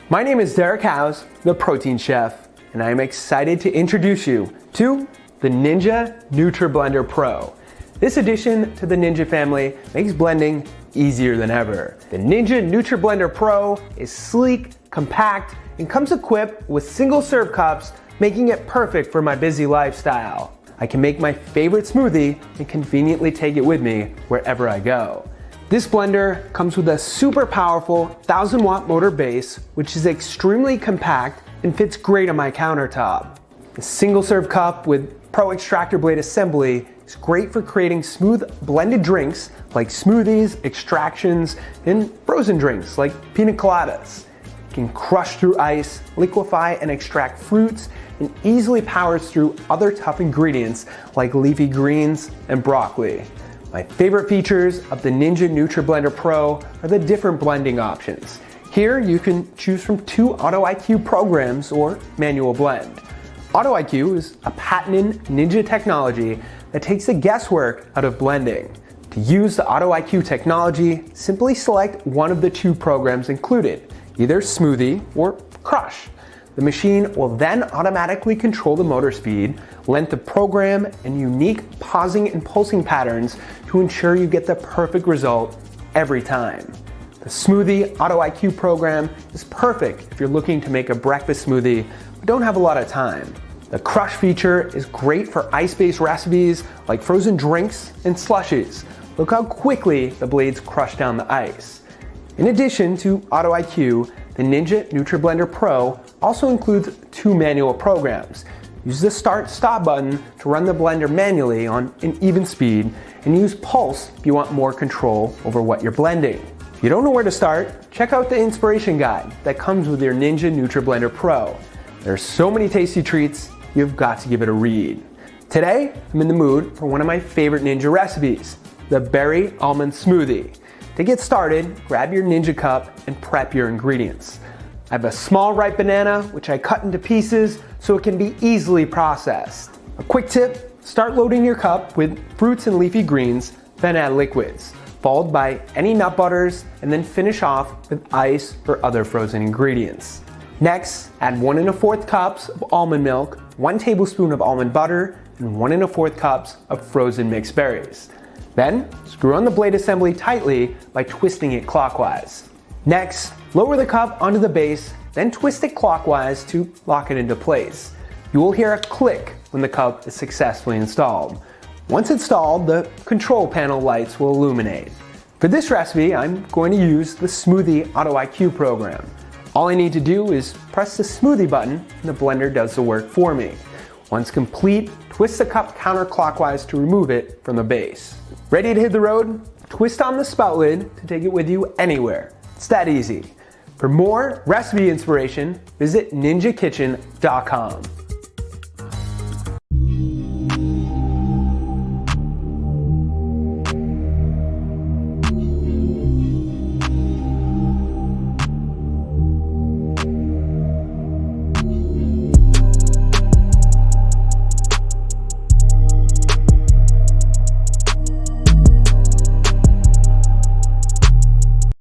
My name is 𝐓𝐡𝐚𝐧𝐤, the protein chef, and I am excited to introduce you to the Ninja NutriBlender Pro. This addition to the Ninja family makes blending easier than ever. The Ninja NutriBlender Pro is sleek, compact, and comes equipped with single-serve cups, making it perfect for my busy lifestyle. I can make my favorite smoothie and conveniently take it with me wherever I go. This blender comes with a super powerful 1000-watt motor base, which is extremely compact and fits great on my countertop. The single-serve cup with Pro Extractor Blade assembly is great for creating smooth blended drinks like smoothies, extractions, and frozen drinks like pina coladas. It can crush through ice, liquefy and extract fruits, and easily powers through other tough ingredients like leafy greens and broccoli. My favorite features of the Ninja NutriBlender Pro are the different blending options. Here you can choose from 2 AutoIQ programs or manual blend. AutoIQ is a patented Ninja technology that takes the guesswork out of blending. To use the AutoIQ technology, simply select one of the 2 programs included, either Smoothie or Crush. The machine will then automatically control the motor speed, length of program, and unique pausing and pulsing patterns to ensure you get the perfect result every time. The Smoothie AutoIQ program is perfect if you're looking to make a breakfast smoothie but don't have a lot of time. The Crush feature is great for ice-based recipes like frozen drinks and slushies. Look how quickly the blades crush down the ice. In addition to AutoIQ, the Ninja NutriBlender Pro also includes 2 manual programs. Use the Start-Stop button to run the blender manually on an even speed, and use Pulse if you want more control over what you're blending. If you don't know where to start, check out the inspiration guide that comes with your Ninja NutriBlender Pro. There are so many tasty treats, you've got to give it a read. Today, I'm in the mood for one of my favorite Ninja recipes, the berry almond smoothie. To get started, grab your Ninja cup and prep your ingredients. I have a small ripe banana, which I cut into pieces so it can be easily processed. A quick tip, start loading your cup with fruits and leafy greens, then add liquids, followed by any nut butters, and then finish off with ice or other frozen ingredients. Next, add 1 1/4 cups of almond milk, 1 tablespoon of almond butter, and 1 1/4 cups of frozen mixed berries. Then, screw on the blade assembly tightly by twisting it clockwise. Next, lower the cup onto the base, then twist it clockwise to lock it into place. You will hear a click when the cup is successfully installed. Once installed, the control panel lights will illuminate. For this recipe, I'm going to use the Smoothie AutoIQ program. All I need to do is press the Smoothie button and the blender does the work for me. Once complete, twist the cup counterclockwise to remove it from the base. Ready to hit the road? Twist on the spout lid to take it with you anywhere. It's that easy. For more recipe inspiration, visit ninjakitchen.com.